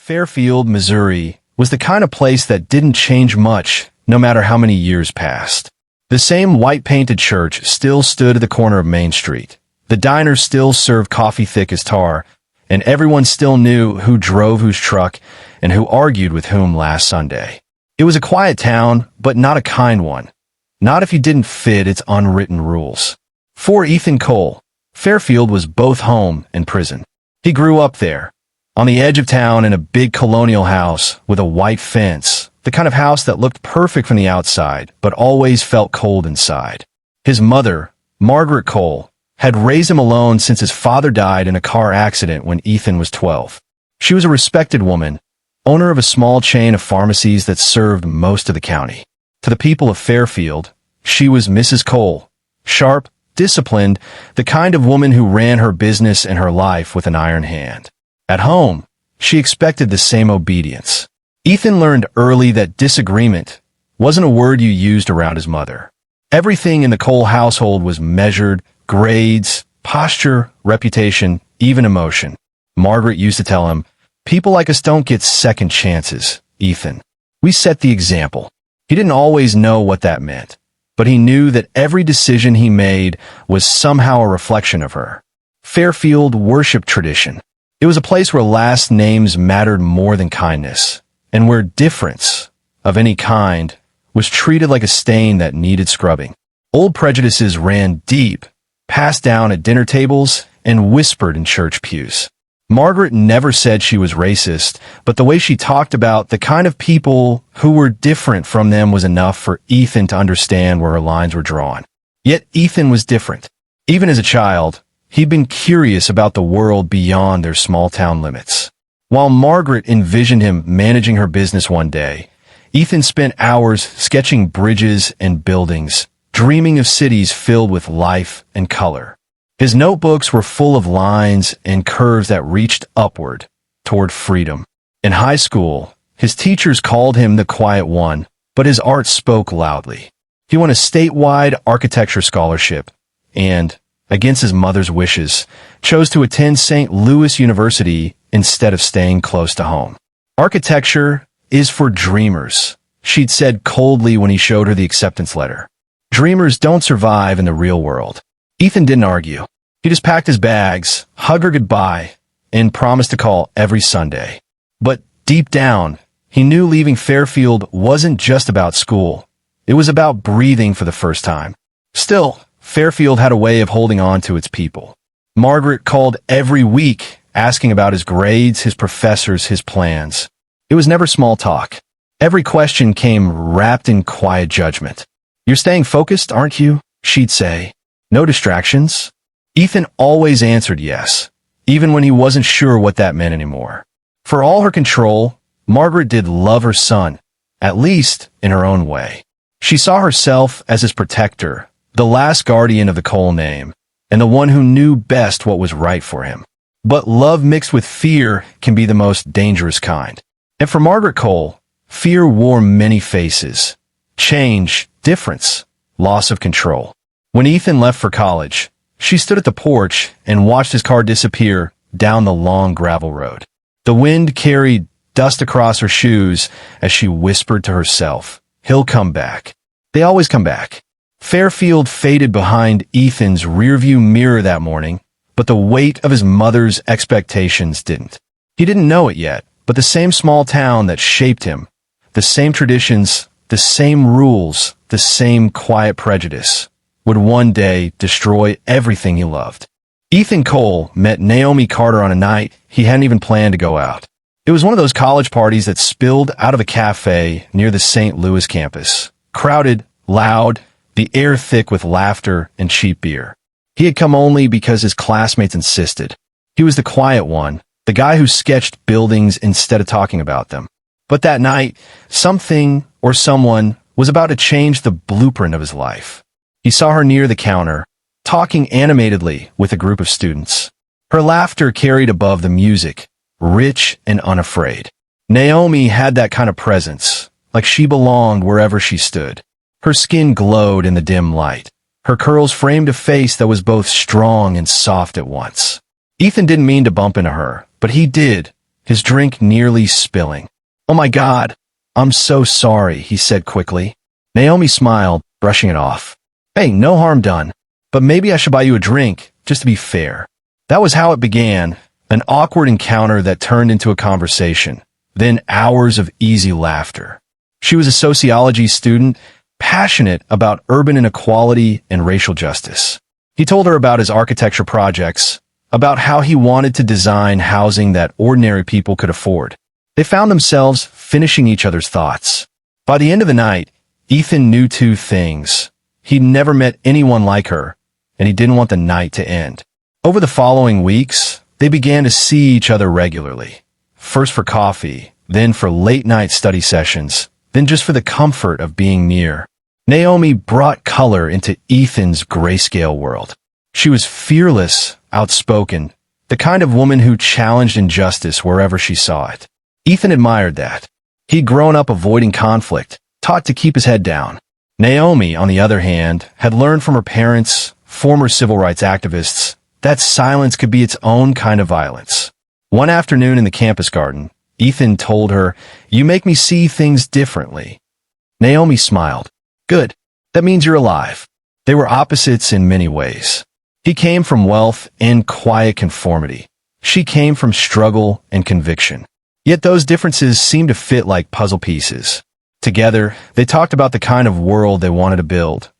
Fairfield, Missouri, was the kind of place that didn't change much, no matter how many years passed. The same white-painted church still stood at the corner of Main Street. The diner still served coffee thick as tar, and everyone still knew who drove whose truck and who argued with whom last Sunday. It was a quiet town, but not a kind one. Not if you didn't fit its unwritten rules. For Ethan Cole, Fairfield was both home and prison. He grew up there, on the edge of town in a big colonial house with a white fence, the kind of house that looked perfect from the outside, but always felt cold inside. His mother, Margaret Cole, had raised him alone since his father died in a car accident when Ethan was 12. She was a respected woman, owner of a small chain of pharmacies that served most of the county. To the people of Fairfield, she was Mrs. Cole, sharp, disciplined, the kind of woman who ran her business and her life with an iron hand. At home, she expected the same obedience. Ethan learned early that disagreement wasn't a word you used around his mother. Everything in the Cole household was measured: grades, posture, reputation, even emotion. Margaret used to tell him, "People like us don't get second chances, Ethan. We set the example." He didn't always know what that meant, but he knew that every decision he made was somehow a reflection of her. Fairfield worship tradition. It was a place where last names mattered more than kindness, and where difference, of any kind, was treated like a stain that needed scrubbing. Old prejudices ran deep, passed down at dinner tables, and whispered in church pews. Margaret never said she was racist, but the way she talked about the kind of people who were different from them was enough for Ethan to understand where her lines were drawn. Yet Ethan was different. Even as a child, he'd been curious about the world beyond their small-town limits. While Margaret envisioned him managing her business one day, Ethan spent hours sketching bridges and buildings, dreaming of cities filled with life and color. His notebooks were full of lines and curves that reached upward, toward freedom. In high school, his teachers called him the quiet one, but his art spoke loudly. He won a statewide architecture scholarship and, against his mother's wishes, chose to attend St. Louis University instead of staying close to home. "Architecture is for dreamers," she'd said coldly when he showed her the acceptance letter. "Dreamers don't survive in the real world." Ethan didn't argue. He just packed his bags, hugged her goodbye, and promised to call every Sunday. But deep down, he knew leaving Fairfield wasn't just about school. It was about breathing for the first time. Still, Fairfield had a way of holding on to its people. Margaret called every week, asking about his grades, his professors, his plans. It was never small talk. Every question came wrapped in quiet judgment. "You're staying focused, aren't you?" she'd say. "No distractions?" Ethan always answered yes, even when he wasn't sure what that meant anymore. For all her control, Margaret did love her son, at least in her own way. She saw herself as his protector, the last guardian of the Cole name, and the one who knew best what was right for him. But love mixed with fear can be the most dangerous kind. And for Margaret Cole, fear wore many faces: change, difference, loss of control. When Ethan left for college, she stood at the porch and watched his car disappear down the long gravel road. The wind carried dust across her shoes as she whispered to herself, "He'll come back." They always come back. Fairfield faded behind Ethan's rearview mirror that morning, but the weight of his mother's expectations didn't. He didn't know it yet, but the same small town that shaped him, the same traditions, the same rules, the same quiet prejudice, would one day destroy everything he loved. Ethan Cole met Naomi Carter on a night he hadn't even planned to go out. It was one of those college parties that spilled out of a cafe near the St. Louis campus. Crowded, loud, the air thick with laughter and cheap beer. He had come only because his classmates insisted. He was the quiet one, the guy who sketched buildings instead of talking about them. But that night, something or someone was about to change the blueprint of his life. He saw her near the counter, talking animatedly with a group of students. Her laughter carried above the music, rich and unafraid. Naomi had that kind of presence, like she belonged wherever she stood. Her skin glowed in the dim light. Her curls framed a face that was both strong and soft at once. Ethan didn't mean to bump into her, but he did, his drink nearly spilling. "Oh my God, I'm so sorry," he said quickly. Naomi smiled, brushing it off. "Hey, no harm done. But maybe I should buy you a drink, just to be fair." That was how it began, an awkward encounter that turned into a conversation, then hours of easy laughter. She was a sociology student, passionate about urban inequality and racial justice. He told her about his architecture projects, about how he wanted to design housing that ordinary people could afford. They found themselves finishing each other's thoughts. By the end of the night, Ethan knew two things. He'd never met anyone like her, and he didn't want the night to end. Over the following weeks, they began to see each other regularly. First for coffee, then for late-night study sessions, then just for the comfort of being near. Naomi brought color into Ethan's grayscale world. She was fearless, outspoken, the kind of woman who challenged injustice wherever she saw it. Ethan admired that. He'd grown up avoiding conflict, taught to keep his head down. Naomi, on the other hand, had learned from her parents, former civil rights activists, that silence could be its own kind of violence. One afternoon in the campus garden, Ethan told her, "You make me see things differently." Naomi smiled. "Good. That means you're alive." They were opposites in many ways. He came from wealth and quiet conformity. She came from struggle and conviction. Yet those differences seemed to fit like puzzle pieces. Together, they talked about the kind of world they wanted to build.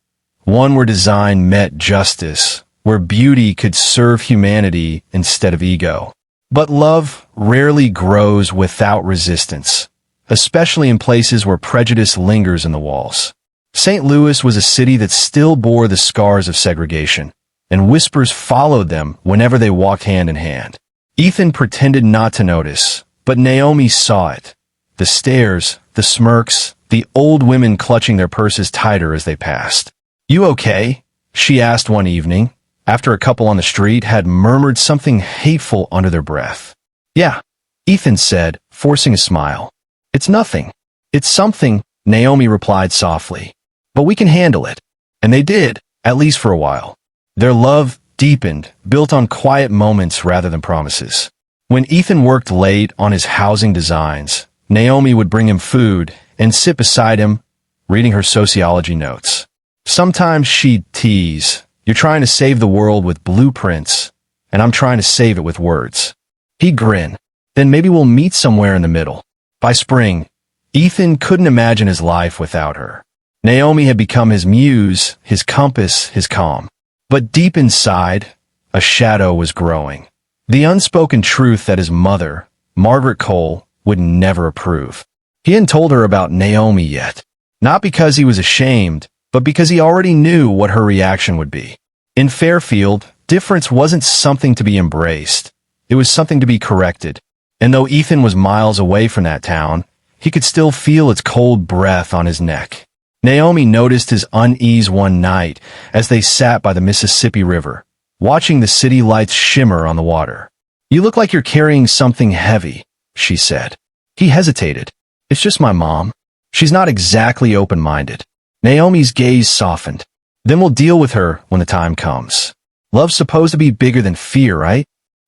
One where design met justice, where beauty could serve humanity instead of ego. But love rarely grows without resistance, especially in places where prejudice lingers in the walls. St. Louis was a city that still bore the scars of segregation, and whispers followed them whenever they walked hand in hand. Ethan pretended not to notice, but Naomi saw it. The stares, the smirks, the old women clutching their purses tighter as they passed. "You okay?" she asked one evening, after a couple on the street had murmured something hateful under their breath. "Yeah," Ethan said, forcing a smile. "It's nothing. It's something," Naomi replied softly. "But we can handle it." And they did, at least for a while. Their love deepened, built on quiet moments rather than promises. When Ethan worked late on his housing designs, Naomi would bring him food and sit beside him, reading her sociology notes. Sometimes she'd tease, "You're trying to save the world with blueprints, and I'm trying to save it with words." He'd grin. "Then maybe we'll meet somewhere in the middle." By spring, Ethan couldn't imagine his life without her. Naomi had become his muse, his compass, his calm. But deep inside, a shadow was growing. The unspoken truth that his mother, Margaret Cole, would never approve. He hadn't told her about Naomi yet. Not because he was ashamed, but because he already knew what her reaction would be. In Fairfield, difference wasn't something to be embraced. It was something to be corrected. And though Ethan was miles away from that town, he could still feel its cold breath on his neck. Naomi noticed his unease one night as they sat by the Mississippi River, watching the city lights shimmer on the water. "You look like you're carrying something heavy," she said. He hesitated. "It's just my mom. She's not exactly open-minded." Naomi's gaze softened. "Then we'll deal with her when the time comes. Love's supposed to be bigger than fear, right?"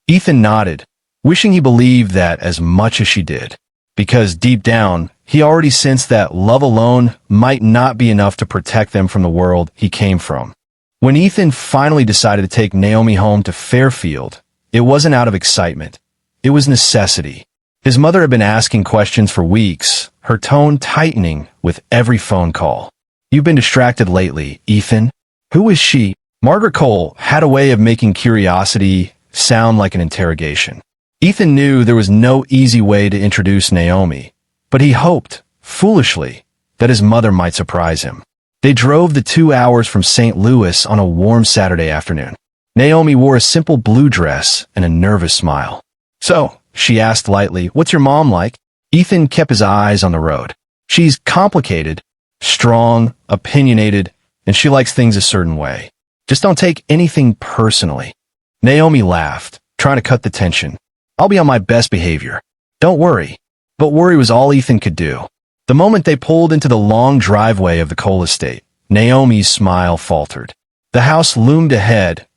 Ethan nodded, wishing he believed that as much as she did. Because deep down, he already sensed that love alone might not be enough to protect them from the world he came from. When Ethan finally decided to take Naomi home to Fairfield, it wasn't out of excitement. It was necessity. His mother had been asking questions for weeks, her tone tightening with every phone call. "You've been distracted lately, Ethan. Who is she?" Margaret Cole had a way of making curiosity sound like an interrogation. Ethan knew there was no easy way to introduce Naomi, but he hoped, foolishly, that his mother might surprise him. They drove the 2 hours from St. Louis on a warm Saturday afternoon. Naomi wore a simple blue dress and a nervous smile. "So," she asked lightly, "what's your mom like?" Ethan kept his eyes on the road. "She's complicated, strong, opinionated, and she likes things a certain way. Just don't take anything personally." Naomi laughed, trying to cut the tension. "I'll be on my best behavior. Don't worry." But worry was all Ethan could do. The moment they pulled into the long driveway of the Cole estate, Naomi's smile faltered. The house loomed ahead,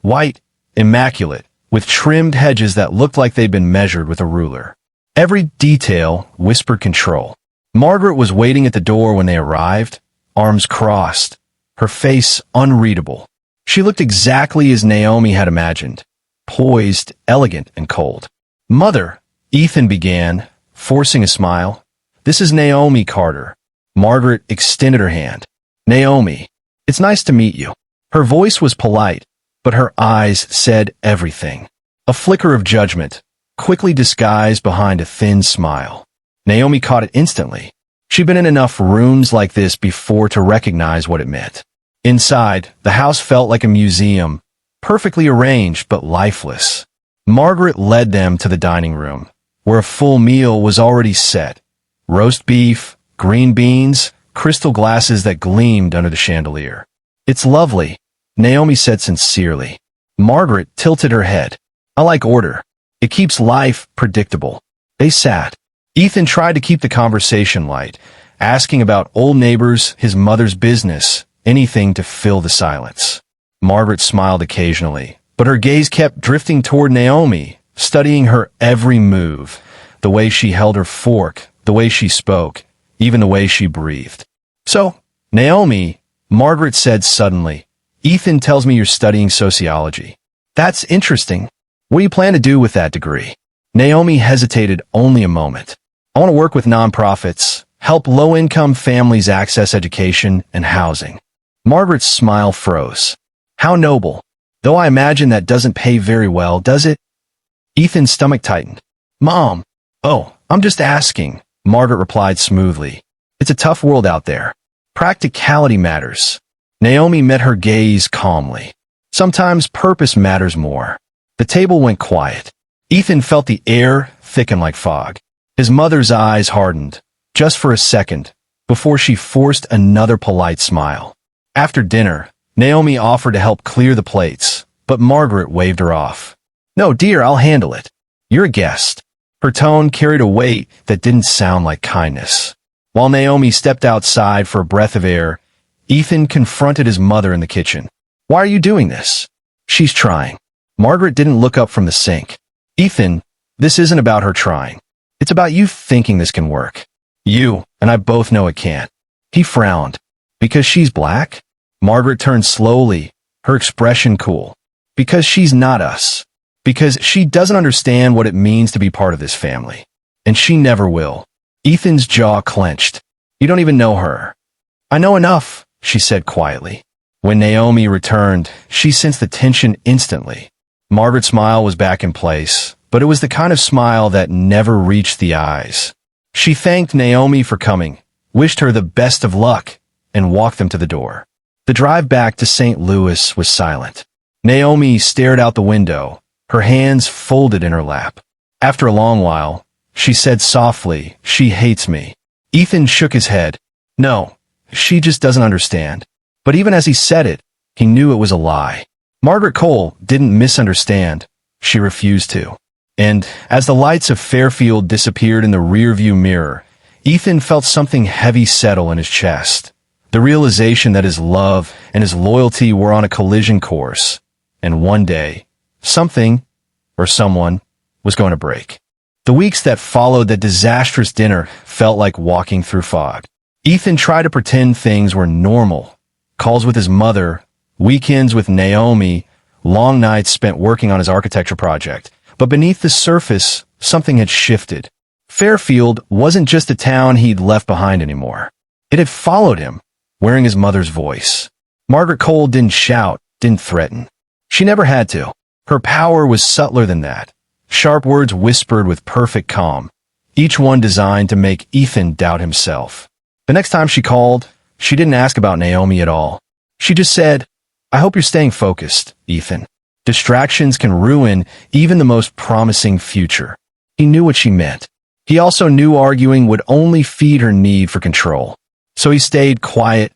white, immaculate, with trimmed hedges that looked like they'd been measured with a ruler. Every detail whispered control. Margaret was waiting at the door when they arrived, arms crossed, her face unreadable. She looked exactly as Naomi had imagined, poised, elegant, and cold. "Mother," Ethan began, forcing a smile. "This is Naomi Carter." Margaret extended her hand. "Naomi, it's nice to meet you." Her voice was polite, but her eyes said everything. A flicker of judgment, quickly disguised behind a thin smile. Naomi caught it instantly. She'd been in enough rooms like this before to recognize what it meant. Inside, the house felt like a museum, perfectly arranged but lifeless. Margaret led them to the dining room, where a full meal was already set. Roast beef, green beans, crystal glasses that gleamed under the chandelier. "It's lovely," Naomi said sincerely. Margaret tilted her head. "I like order. It keeps life predictable." They sat. Ethan tried to keep the conversation light, asking about old neighbors, his mother's business, anything to fill the silence. Margaret smiled occasionally, but her gaze kept drifting toward Naomi, studying her every move, the way she held her fork, the way she spoke, even the way she breathed. "So, Naomi," Margaret said suddenly, "Ethan tells me you're studying sociology. That's interesting. What do you plan to do with that degree?" Naomi hesitated only a moment. "I want to work with nonprofits, help low-income families access education and housing." Margaret's smile froze. "How noble. Though I imagine that doesn't pay very well, does it?" Ethan's stomach tightened. "Mom." "Oh, I'm just asking," Margaret replied smoothly. "It's a tough world out there. Practicality matters." Naomi met her gaze calmly. "Sometimes purpose matters more." The table went quiet. Ethan felt the air thicken like fog. His mother's eyes hardened, just for a second, before she forced another polite smile. After dinner, Naomi offered to help clear the plates, but Margaret waved her off. "No, dear, I'll handle it. You're a guest." Her tone carried a weight that didn't sound like kindness. While Naomi stepped outside for a breath of air, Ethan confronted his mother in the kitchen. "Why are you doing this?" "She's trying." Margaret didn't look up from the sink. "Ethan, this isn't about her trying. It's about you thinking this can work. You and I both know it can't." He frowned. "Because she's black?" Margaret turned slowly, her expression cool. "Because she's not us. Because she doesn't understand what it means to be part of this family. And she never will." Ethan's jaw clenched. "You don't even know her." "I know enough," she said quietly. When Naomi returned, she sensed the tension instantly. Margaret's smile was back in place, but it was the kind of smile that never reached the eyes. She thanked Naomi for coming, wished her the best of luck, and walked them to the door. The drive back to St. Louis was silent. Naomi stared out the window, her hands folded in her lap. After a long while, she said softly, "She hates me." Ethan shook his head. "No, she just doesn't understand." But even as he said it, he knew it was a lie. Margaret Cole didn't misunderstand. She refused to. And as the lights of Fairfield disappeared in the rearview mirror, Ethan felt something heavy settle in his chest. The realization that his love and his loyalty were on a collision course. And one day, something, or someone, was going to break. The weeks that followed that disastrous dinner felt like walking through fog. Ethan tried to pretend things were normal. Calls with his mother, weekends with Naomi, long nights spent working on his architecture project. But beneath the surface, something had shifted. Fairfield wasn't just a town he'd left behind anymore. It had followed him, wearing his mother's voice. Margaret Cole didn't shout, didn't threaten. She never had to. Her power was subtler than that. Sharp words whispered with perfect calm, each one designed to make Ethan doubt himself. The next time she called, she didn't ask about Naomi at all. She just said, "I hope you're staying focused, Ethan. Distractions can ruin even the most promising future." He knew what she meant. He also knew arguing would only feed her need for control. So he stayed quiet,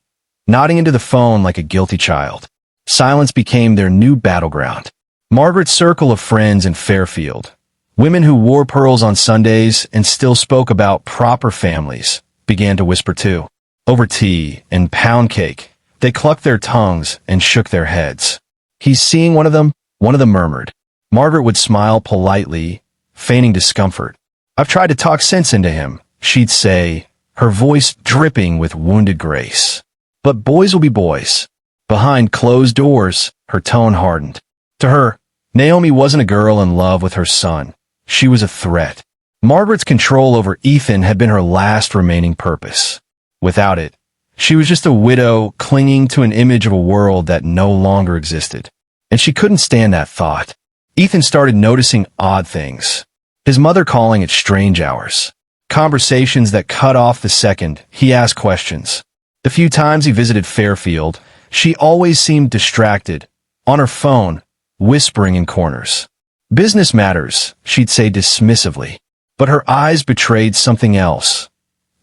nodding into the phone like a guilty child. Silence became their new battleground. Margaret's circle of friends in Fairfield, women who wore pearls on Sundays and still spoke about proper families, began to whisper too. Over tea and pound cake, they clucked their tongues and shook their heads. "He's seeing one of them," one of them murmured. Margaret would smile politely, feigning discomfort. I've tried to talk sense into him," she'd say, her voice dripping with wounded grace. "But boys will be boys." Behind closed doors, her tone hardened. To her, Naomi wasn't a girl in love with her son. She was a threat. Margaret's control over Ethan had been her last remaining purpose. Without it, she was just a widow clinging to an image of a world that no longer existed. And she couldn't stand that thought. Ethan started noticing odd things. His mother calling at strange hours. Conversations that cut off the second he asked questions. The few times he visited Fairfield, she always seemed distracted, on her phone, whispering in corners. "Business matters," she'd say dismissively. But her eyes betrayed something else.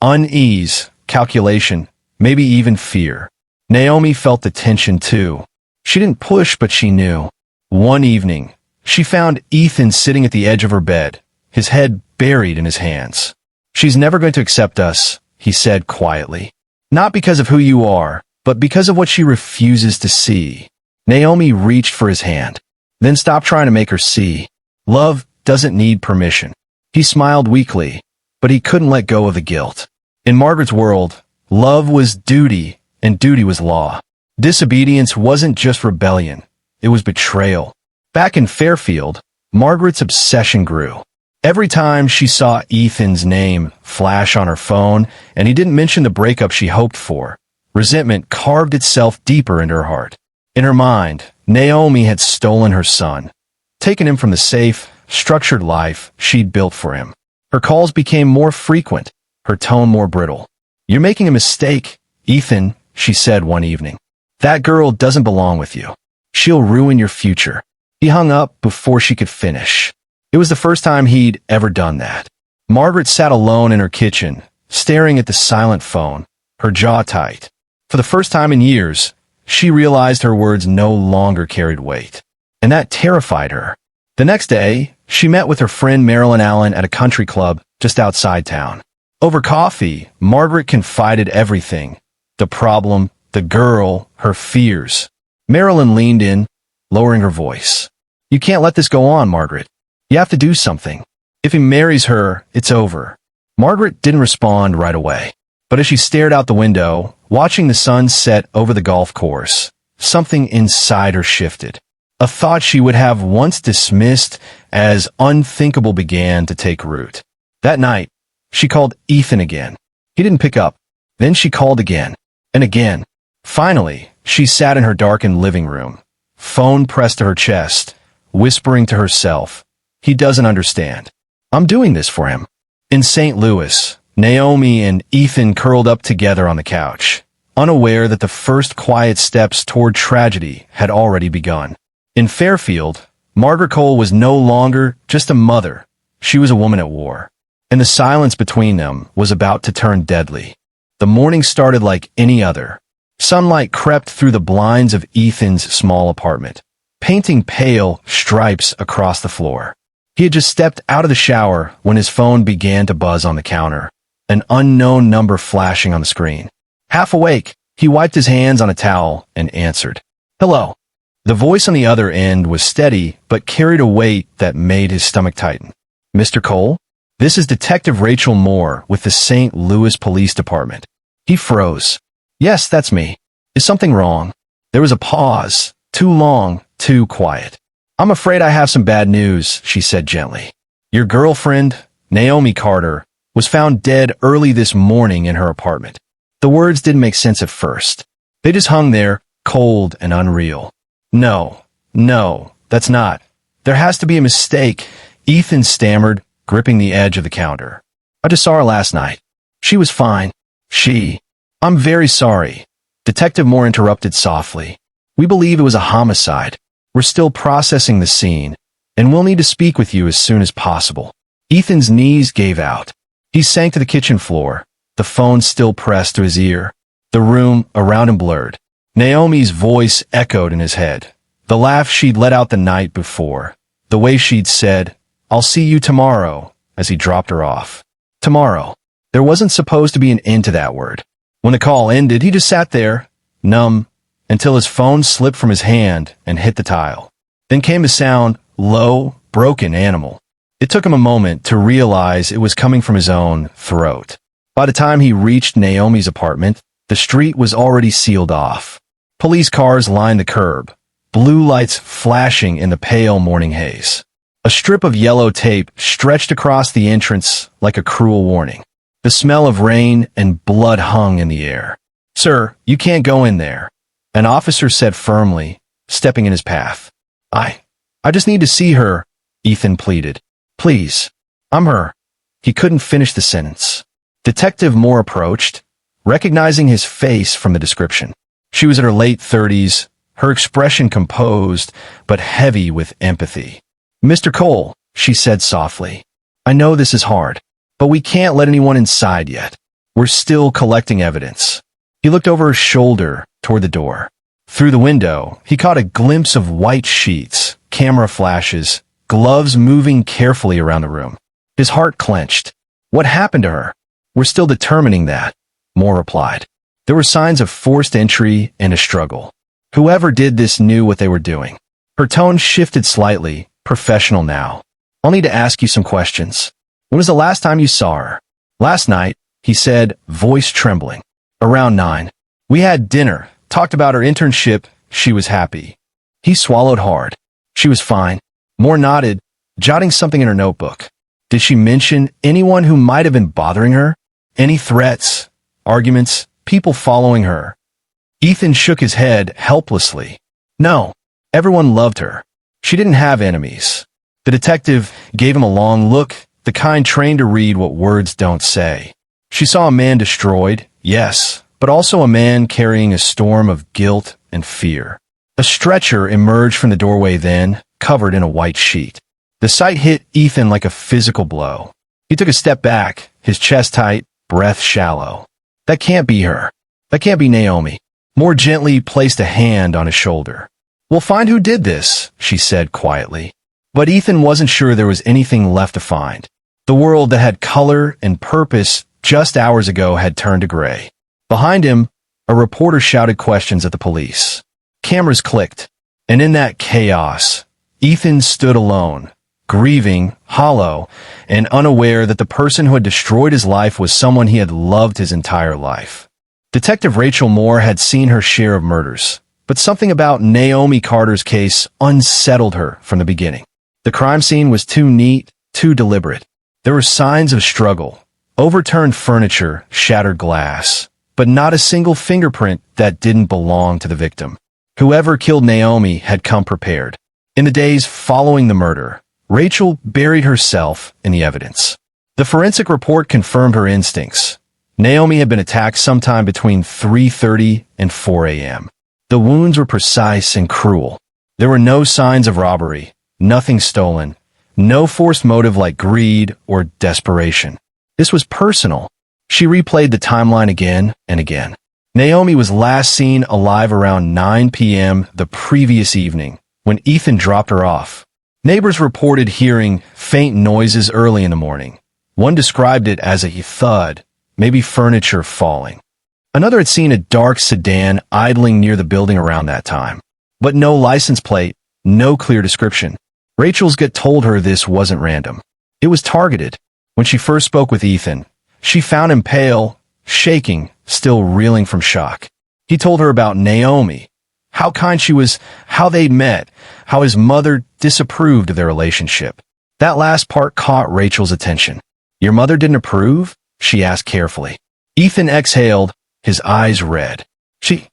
Unease, calculation, maybe even fear. Naomi felt the tension too. She didn't push, but she knew. One evening, she found Ethan sitting at the edge of her bed, his head buried in his hands. "She's never going to accept us," he said quietly. "Not because of who you are, but because of what she refuses to see." Naomi reached for his hand, then stopped trying to make her see. Love doesn't need permission. He smiled weakly, but he couldn't let go of the guilt. In Margaret's world, love was duty, and duty was law. Disobedience wasn't just rebellion, it was betrayal. Back in Fairfield, Margaret's obsession grew. Every time she saw Ethan's name flash on her phone, and he didn't mention the breakup she hoped for, resentment carved itself deeper into her heart. In her mind, Naomi had stolen her son, taken him from the safe, structured life she'd built for him. Her calls became more frequent, her tone more brittle. "You're making a mistake, Ethan," she said one evening. "That girl doesn't belong with you. She'll ruin your future." He hung up before she could finish. It was the first time he'd ever done that. Margaret sat alone in her kitchen, staring at the silent phone, her jaw tight. For the first time in years, she realized her words no longer carried weight. And that terrified her. The next day, she met with her friend Marilyn Allen at a country club just outside town. Over coffee, Margaret confided everything. The problem, the girl, her fears. Marilyn leaned in, lowering her voice. "You can't let this go on, Margaret. You have to do something. If he marries her, it's over." Margaret didn't respond right away. But as she stared out the window, watching the sun set over the golf course, something inside her shifted. A thought she would have once dismissed as unthinkable began to take root. That night, she called Ethan again. He didn't pick up. Then she called again, and again. Finally, she sat in her darkened living room, phone pressed to her chest, whispering to herself, "He doesn't understand. I'm doing this for him." In St. Louis, Naomi and Ethan curled up together on the couch, unaware that the first quiet steps toward tragedy had already begun. In Fairfield, Margaret Cole was no longer just a mother. She was a woman at war. And the silence between them was about to turn deadly. The morning started like any other. Sunlight crept through the blinds of Ethan's small apartment, painting pale stripes across the floor. He had just stepped out of the shower when his phone began to buzz on the counter, an unknown number flashing on the screen. Half awake, he wiped his hands on a towel and answered. "Hello." The voice on the other end was steady, but carried a weight that made his stomach tighten. "Mr. Cole? This is Detective Rachel Moore with the St. Louis Police Department." He froze. "Yes, that's me. Is something wrong?" There was a pause, too long, too quiet. "I'm afraid I have some bad news," she said gently. "Your girlfriend, Naomi Carter, was found dead early this morning in her apartment." The words didn't make sense at first. They just hung there, cold and unreal. No, that's not. There has to be a mistake," Ethan stammered, gripping the edge of the counter. "I just saw her last night. She was fine. I'm very sorry." Detective Moore interrupted softly. "We believe it was a homicide. We're still processing the scene, and we'll need to speak with you as soon as possible." Ethan's knees gave out. He sank to the kitchen floor, the phone still pressed to his ear. The room around him blurred. Naomi's voice echoed in his head. The laugh she'd let out the night before. The way she'd said, "I'll see you tomorrow," as he dropped her off. Tomorrow. There wasn't supposed to be an end to that word. When the call ended, he just sat there, numb, until his phone slipped from his hand and hit the tile. Then came a sound, low, broken, animal. It took him a moment to realize it was coming from his own throat. By the time he reached Naomi's apartment, the street was already sealed off. Police cars lined the curb, blue lights flashing in the pale morning haze. A strip of yellow tape stretched across the entrance like a cruel warning. The smell of rain and blood hung in the air. "Sir, you can't go in there," an officer said firmly, stepping in his path. I just need to see her," Ethan pleaded. "Please, I'm her." He couldn't finish the sentence. Detective Moore approached, recognizing his face from the description. She was in her late 30s, her expression composed, but heavy with empathy. "Mr. Cole," she said softly, "I know this is hard, but we can't let anyone inside yet. We're still collecting evidence." He looked over his shoulder toward the door. Through the window, he caught a glimpse of white sheets, camera flashes, gloves moving carefully around the room. His heart clenched. "What happened to her?" "We're still determining that," Moore replied. There were signs of forced entry and a struggle. Whoever did this knew what they were doing. Her tone shifted slightly, professional now. "I'll need to ask you some questions. When was the last time you saw her?" "Last night," he said, voice trembling. "Around 9. We had dinner, talked about her internship. She was happy." He swallowed hard. "She was fine." Moore nodded, jotting something in her notebook. "Did she mention anyone who might have been bothering her? Any threats, arguments, people following her?" Ethan shook his head helplessly. "No, everyone loved her. She didn't have enemies." The detective gave him a long look, the kind trained to read what words don't say. "She saw a man destroyed, yes, but also a man carrying a storm of guilt and fear." A stretcher emerged from the doorway then, covered in a white sheet. The sight hit Ethan like a physical blow. He took a step back, his chest tight, breath shallow. "That can't be her. That can't be Naomi." Moore gently placed a hand on his shoulder. "We'll find who did this," she said quietly. But Ethan wasn't sure there was anything left to find. The world that had color and purpose just hours ago had turned to gray. Behind him, a reporter shouted questions at the police. Cameras clicked, and in that chaos, Ethan stood alone, grieving, hollow, and unaware that the person who had destroyed his life was someone he had loved his entire life. Detective Rachel Moore had seen her share of murders, but something about Naomi Carter's case unsettled her from the beginning. The crime scene was too neat, too deliberate. There were signs of struggle, overturned furniture, shattered glass, but not a single fingerprint that didn't belong to the victim. Whoever killed Naomi had come prepared. In the days following the murder, Rachel buried herself in the evidence. The forensic report confirmed her instincts. Naomi had been attacked sometime between 3:30 and 4 a.m. The wounds were precise and cruel. There were no signs of robbery, nothing stolen, no forced motive like greed or desperation. This was personal. She replayed the timeline again and again. Naomi was last seen alive around 9 p.m. the previous evening, when Ethan dropped her off. Neighbors reported hearing faint noises early in the morning. One described it as a thud, maybe furniture falling. Another had seen a dark sedan idling near the building around that time. But no license plate, no clear description. Rachel's gut told her this wasn't random. It was targeted. When she first spoke with Ethan, she found him pale, shaking, still reeling from shock. He told her about Naomi, how kind she was, how they'd met, how his mother disapproved of their relationship. That last part caught Rachel's attention. "Your mother didn't approve?" she asked carefully. Ethan exhaled, his eyes red. "She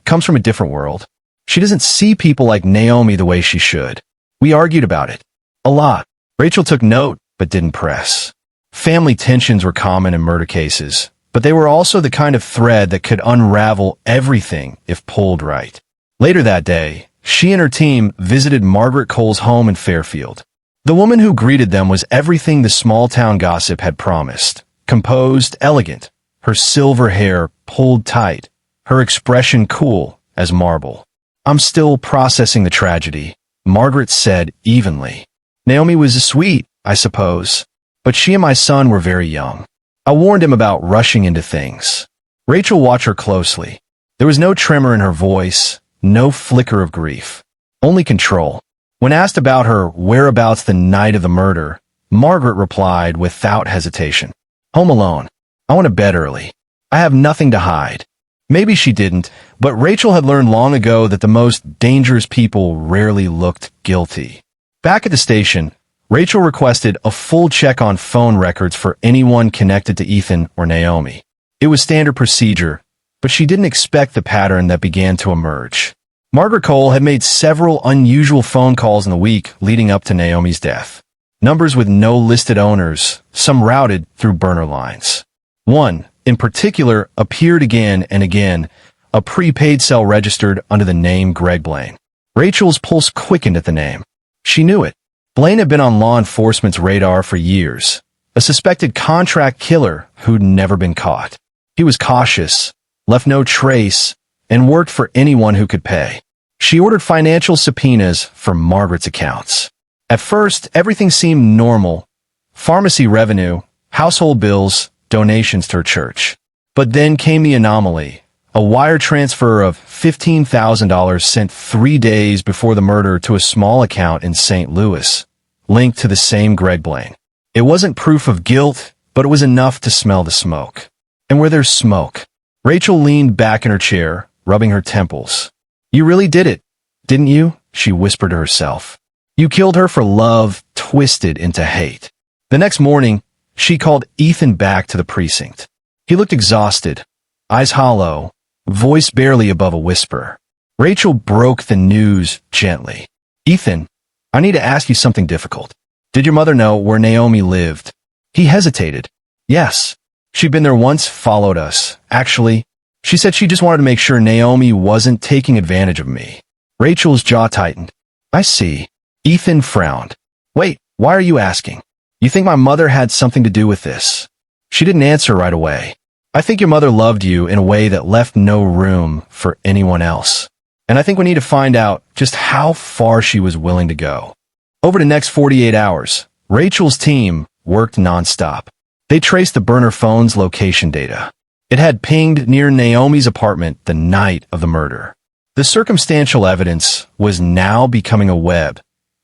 comes from a different world. She doesn't see people like Naomi the way she should. We argued about it. A lot." Rachel took note, but didn't press. Family tensions were common in murder cases, but they were also the kind of thread that could unravel everything if pulled right. Later that day, she and her team visited Margaret Cole's home in Fairfield. The woman who greeted them was everything the small-town gossip had promised. Composed, elegant, her silver hair pulled tight, her expression cool as marble. "I'm still processing the tragedy," Margaret said evenly. "Naomi was sweet, I suppose, but she and my son were very young. I warned him about rushing into things." Rachel watched her closely. There was no tremor in her voice, no flicker of grief, only control. When asked about her whereabouts the night of the murder, Margaret replied without hesitation. Home alone. I went to bed early. I have nothing to hide. Maybe she didn't, but Rachel had learned long ago that the most dangerous people rarely looked guilty. Back at the station, Rachel requested a full check on phone records for anyone connected to Ethan or Naomi. It was standard procedure, but she didn't expect the pattern that began to emerge. Margaret Cole had made several unusual phone calls in the week leading up to Naomi's death. Numbers with no listed owners, some routed through burner lines. One, in particular, appeared again and again, a prepaid cell registered under the name Greg Blaine. Rachel's pulse quickened at the name. She knew it. Blaine had been on law enforcement's radar for years, a suspected contract killer who'd never been caught. He was cautious, left no trace, and worked for anyone who could pay. She ordered financial subpoenas for Margaret's accounts. At first, everything seemed normal. Pharmacy revenue, household bills, donations to her church. But then came the anomaly. A wire transfer of $15,000 sent 3 days before the murder to a small account in St. Louis, linked to the same Greg Blaine. It wasn't proof of guilt, but it was enough to smell the smoke. And where there's smoke, Rachel leaned back in her chair, rubbing her temples. You really did it, didn't you? She whispered to herself. You killed her for love, twisted into hate. The next morning, she called Ethan back to the precinct. He looked exhausted, eyes hollow, voice barely above a whisper. Rachel broke the news gently. Ethan, I need to ask you something difficult. Did your mother know where Naomi lived? He hesitated. Yes. She'd been there once, followed us. Actually, she said she just wanted to make sure Naomi wasn't taking advantage of me. Rachel's jaw tightened. I see. Ethan frowned. Wait, why are you asking? You think my mother had something to do with this? She didn't answer right away. I think your mother loved you in a way that left no room for anyone else. And I think we need to find out just how far she was willing to go. Over the next 48 hours, Rachel's team worked nonstop. They traced the burner phone's location data. It had pinged near Naomi's apartment the night of the murder. The circumstantial evidence was now becoming a web,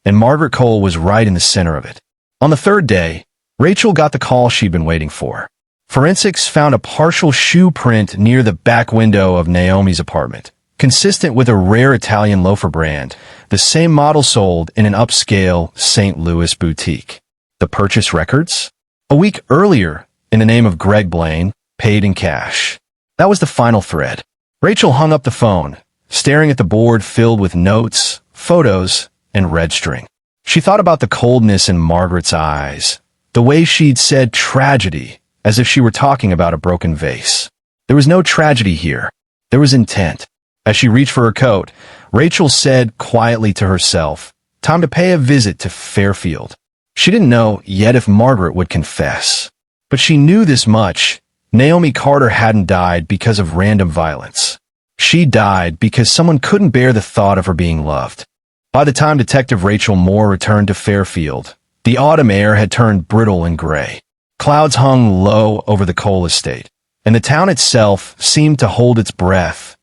and Margaret Cole was right in the center of it. On the third day, Rachel got the call she'd been waiting for. Forensics found a partial shoe print near the back window of Naomi's apartment, consistent with a rare Italian loafer brand, the same model sold in an upscale St. Louis boutique. The purchase records? A week earlier, in the name of Greg Blaine, paid in cash. That was the final thread. Rachel hung up the phone, staring at the board filled with notes, photos, and red string. She thought about the coldness in Margaret's eyes, the way she'd said tragedy, as if she were talking about a broken vase. There was no tragedy here. There was intent. As she reached for her coat, Rachel said quietly to herself, time to pay a visit to Fairfield. She didn't know yet if Margaret would confess. But she knew this much. Naomi Carter hadn't died because of random violence. She died because someone couldn't bear the thought of her being loved. By the time Detective Rachel Moore returned to Fairfield, the autumn air had turned brittle and gray. Clouds hung low over the Cole estate, and the town itself seemed to hold its breath,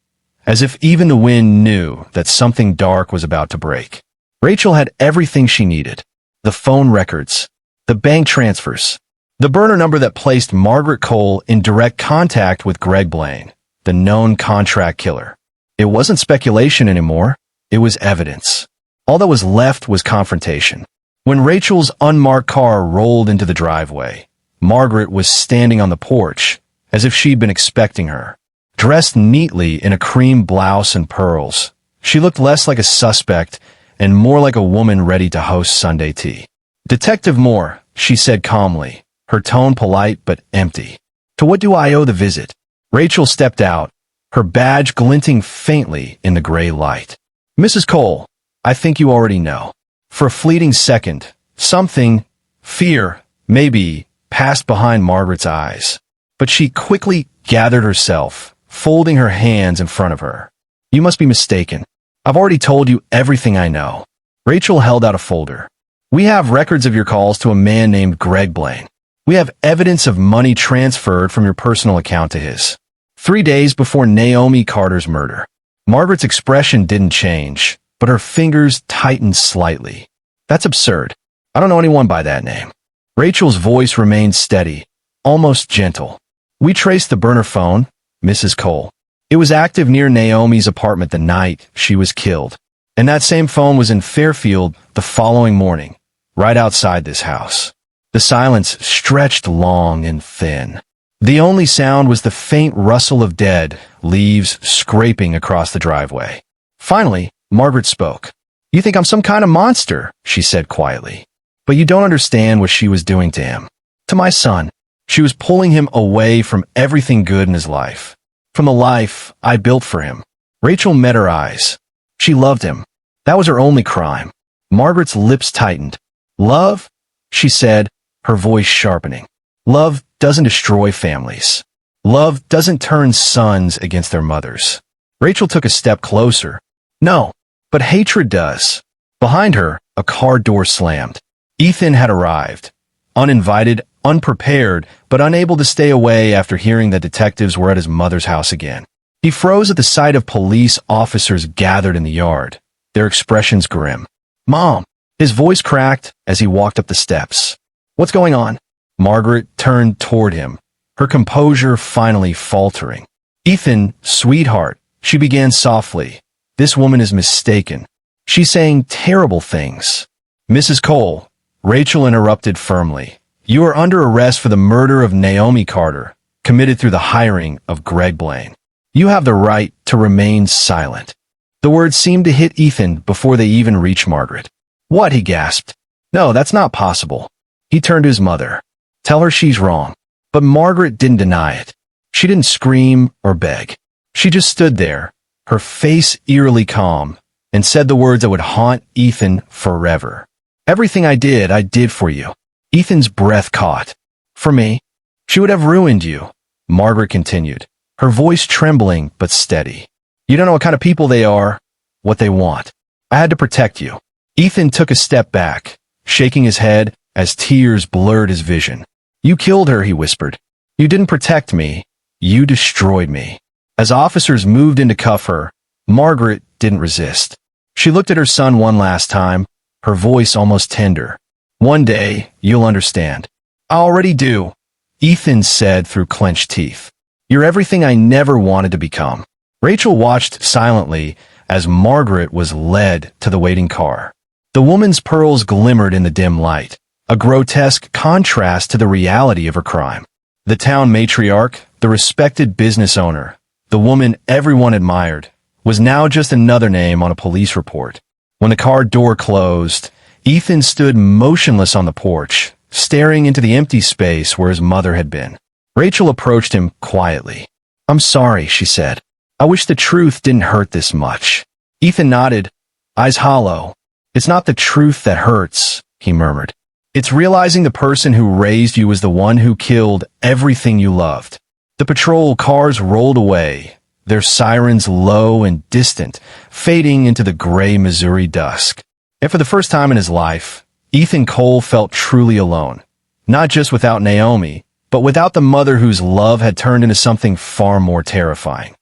as if even the wind knew that something dark was about to break. Rachel had everything she needed. The phone records, the bank transfers, the burner number that placed Margaret Cole in direct contact with Greg Blaine, the known contract killer. It wasn't speculation anymore. It was evidence. All that was left was confrontation. When Rachel's unmarked car rolled into the driveway, Margaret was standing on the porch, as if she'd been expecting her. Dressed neatly in a cream blouse and pearls, she looked less like a suspect and more like a woman ready to host Sunday tea. Detective Moore, she said calmly, her tone polite but empty. To what do I owe the visit? Rachel stepped out, her badge glinting faintly in the gray light. Mrs. Cole, I think you already know. For a fleeting second, something, fear, maybe, passed behind Margaret's eyes. But she quickly gathered herself, folding her hands in front of her. You must be mistaken. I've already told you everything I know. Rachel held out a folder. We have records of your calls to a man named Greg Blaine. We have evidence of money transferred from your personal account to his. 3 days before Naomi Carter's murder. Margaret's expression didn't change, but her fingers tightened slightly. That's absurd. I don't know anyone by that name. Rachel's voice remained steady, almost gentle. We traced the burner phone, Mrs. Cole. It was active near Naomi's apartment the night she was killed. And that same phone was in Fairfield the following morning, right outside this house. The silence stretched long and thin. The only sound was the faint rustle of dead leaves scraping across the driveway. Finally, Margaret spoke. You think I'm some kind of monster, she said quietly. But you don't understand what she was doing to him. To my son. She was pulling him away from everything good in his life. From the life I built for him. Rachel met her eyes. She loved him. That was her only crime. Margaret's lips tightened. Love? She said, her voice sharpening. Love doesn't destroy families. Love doesn't turn sons against their mothers. Rachel took a step closer. No, but hatred does. Behind her, a car door slammed. Ethan had arrived. Uninvited, unprepared, but unable to stay away after hearing that detectives were at his mother's house again. He froze at the sight of police officers gathered in the yard, their expressions grim. Mom! His voice cracked as he walked up the steps. What's going on? Margaret turned toward him, her composure finally faltering. Ethan, sweetheart, she began softly. This woman is mistaken. She's saying terrible things. Mrs. Cole, Rachel interrupted firmly. You are under arrest for the murder of Naomi Carter, committed through the hiring of Greg Blaine. You have the right to remain silent. The words seemed to hit Ethan before they even reached Margaret. What? He gasped. No, that's not possible. He turned to his mother. Tell her she's wrong. But Margaret didn't deny it. She didn't scream or beg. She just stood there, her face eerily calm, and said the words that would haunt Ethan forever. Everything I did for you. Ethan's breath caught. For me? She would have ruined you, Margaret continued, her voice trembling but steady. You don't know what kind of people they are, what they want. I had to protect you. Ethan took a step back, shaking his head as tears blurred his vision. You killed her, he whispered. You didn't protect me. You destroyed me. As officers moved in to cuff her, Margaret didn't resist. She looked at her son one last time, her voice almost tender. One day, you'll understand. I already do, Ethan said through clenched teeth. You're everything I never wanted to become. Rachel watched silently as Margaret was led to the waiting car. The woman's pearls glimmered in the dim light, a grotesque contrast to the reality of her crime. The town matriarch, the respected business owner, the woman everyone admired, was now just another name on a police report. When the car door closed, Ethan stood motionless on the porch, staring into the empty space where his mother had been. Rachel approached him quietly. I'm sorry, she said. I wish the truth didn't hurt this much. Ethan nodded, eyes hollow. It's not the truth that hurts, he murmured. It's realizing the person who raised you was the one who killed everything you loved. The patrol cars rolled away, their sirens low and distant, fading into the gray Missouri dusk. And for the first time in his life, Ethan Cole felt truly alone. Not just without Naomi, but without the mother whose love had turned into something far more terrifying.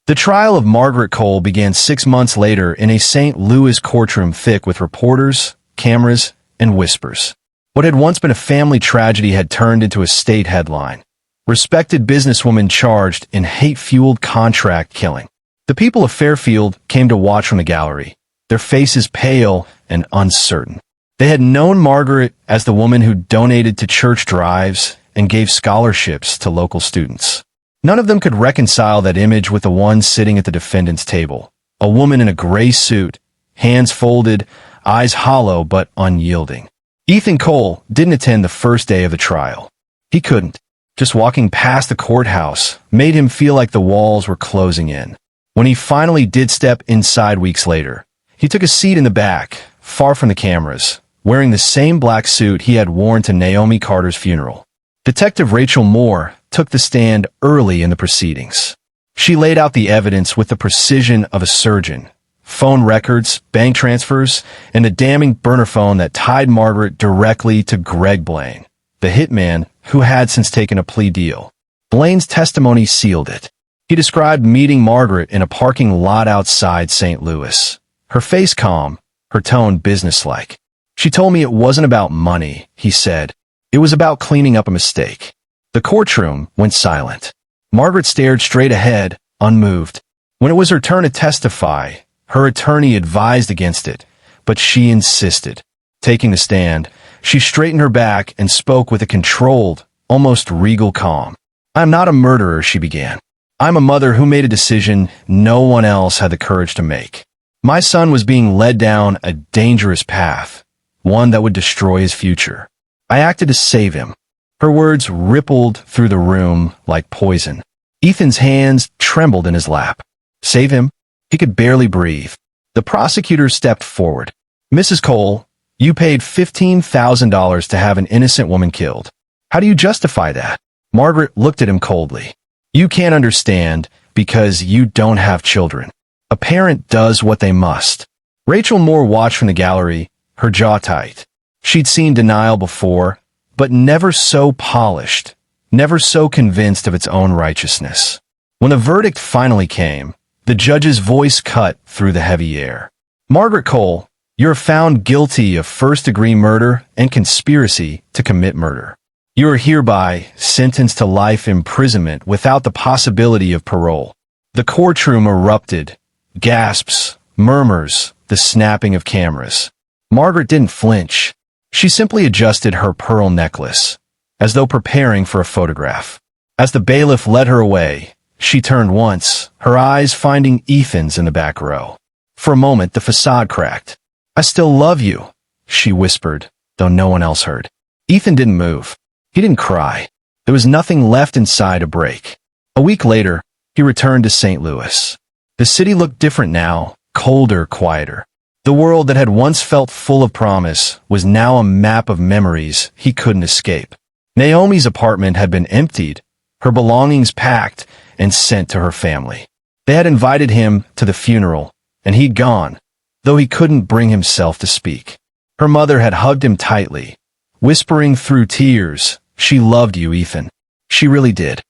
The trial of Margaret Cole began 6 months later in a St. Louis courtroom thick with reporters, cameras, and whispers. What had once been a family tragedy had turned into a state headline. Respected businesswoman charged in hate-fueled contract killing. The people of Fairfield came to watch from the gallery, their faces pale and uncertain. They had known Margaret as the woman who donated to church drives and gave scholarships to local students. None of them could reconcile that image with the one sitting at the defendant's table, a woman in a gray suit, hands folded, eyes hollow but unyielding. Ethan Cole didn't attend the first day of the trial. He couldn't. Just walking past the courthouse made him feel like the walls were closing in. When he finally did step inside weeks later, he took a seat in the back, far from the cameras, wearing the same black suit he had worn to Naomi Carter's funeral. Detective Rachel Moore took the stand early in the proceedings. She laid out the evidence with the precision of a surgeon. Phone records, bank transfers, and the damning burner phone that tied Margaret directly to Greg Blaine, the hitman who had since taken a plea deal. Blaine's testimony sealed it. He described meeting Margaret in a parking lot outside St. Louis. Her face calm, her tone businesslike. She told me it wasn't about money, he said. It was about cleaning up a mistake. The courtroom went silent. Margaret stared straight ahead, unmoved. When it was her turn to testify, her attorney advised against it, but she insisted. Taking the stand, she straightened her back and spoke with a controlled, almost regal calm. "I'm not a murderer," she began. "I'm a mother who made a decision no one else had the courage to make. My son was being led down a dangerous path, one that would destroy his future. I acted to save him." Her words rippled through the room like poison. Ethan's hands trembled in his lap. Save him? He could barely breathe. The prosecutor stepped forward. "Mrs. Cole, you paid $15,000 to have an innocent woman killed. How do you justify that?" Margaret looked at him coldly. "You can't understand because you don't have children. A parent does what they must." Rachel Moore watched from the gallery, her jaw tight. She'd seen denial before, but never so polished, never so convinced of its own righteousness. When the verdict finally came, the judge's voice cut through the heavy air. "Margaret Cole, you're found guilty of first-degree murder and conspiracy to commit murder. You are hereby sentenced to life imprisonment without the possibility of parole." The courtroom erupted. Gasps, murmurs, the snapping of cameras. Margaret didn't flinch. She simply adjusted her pearl necklace, as though preparing for a photograph. As the bailiff led her away, she turned once, her eyes finding Ethan's in the back row. For a moment, the facade cracked. "I still love you," she whispered, though no one else heard. Ethan didn't move. He didn't cry. There was nothing left inside to break. A week later, he returned to St. Louis. The city looked different now, colder, quieter. The world that had once felt full of promise was now a map of memories he couldn't escape. Naomi's apartment had been emptied, her belongings packed and sent to her family. They had invited him to the funeral, and he'd gone, though he couldn't bring himself to speak. Her mother had hugged him tightly, whispering through tears, "She loved you, Ethan. She really did."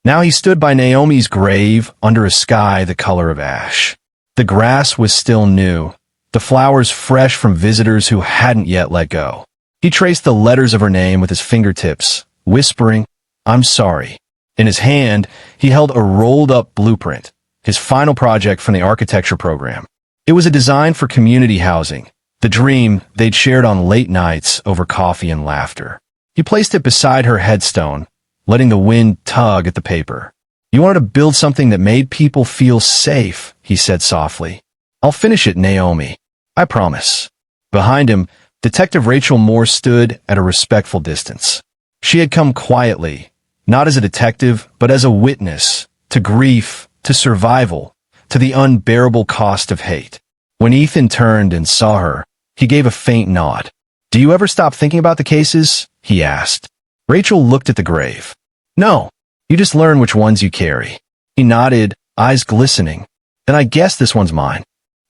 Now he stood by Naomi's grave under a sky the color of ash. The grass was still new, the flowers fresh from visitors who hadn't yet let go. He traced the letters of her name with his fingertips, whispering, "I'm sorry." In his hand, he held a rolled-up blueprint, his final project from the architecture program. It was a design for community housing, the dream they'd shared on late nights over coffee and laughter. He placed it beside her headstone, letting the wind tug at the paper. "You wanted to build something that made people feel safe," he said softly. "I'll finish it, Naomi. I promise." Behind him, Detective Rachel Moore stood at a respectful distance. She had come quietly, not as a detective, but as a witness, to grief, to survival, to the unbearable cost of hate. When Ethan turned and saw her, he gave a faint nod. "Do you ever stop thinking about the cases?" he asked. Rachel looked at the grave. "No, you just learn which ones you carry." He nodded, eyes glistening. "Then I guess this one's mine."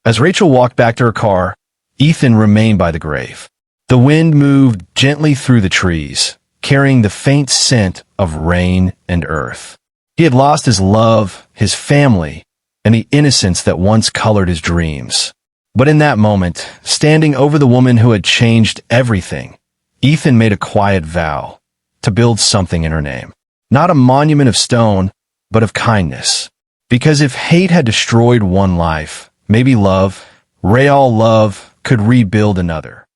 As Rachel walked back to her car, Ethan remained by the grave. The wind moved gently through the trees, carrying the faint scent of rain and earth. He had lost his love, his family, and the innocence that once colored his dreams. But in that moment, standing over the woman who had changed everything, Ethan made a quiet vow to build something in her name. Not a monument of stone, but of kindness. Because if hate had destroyed one life, maybe love, real love, could rebuild another.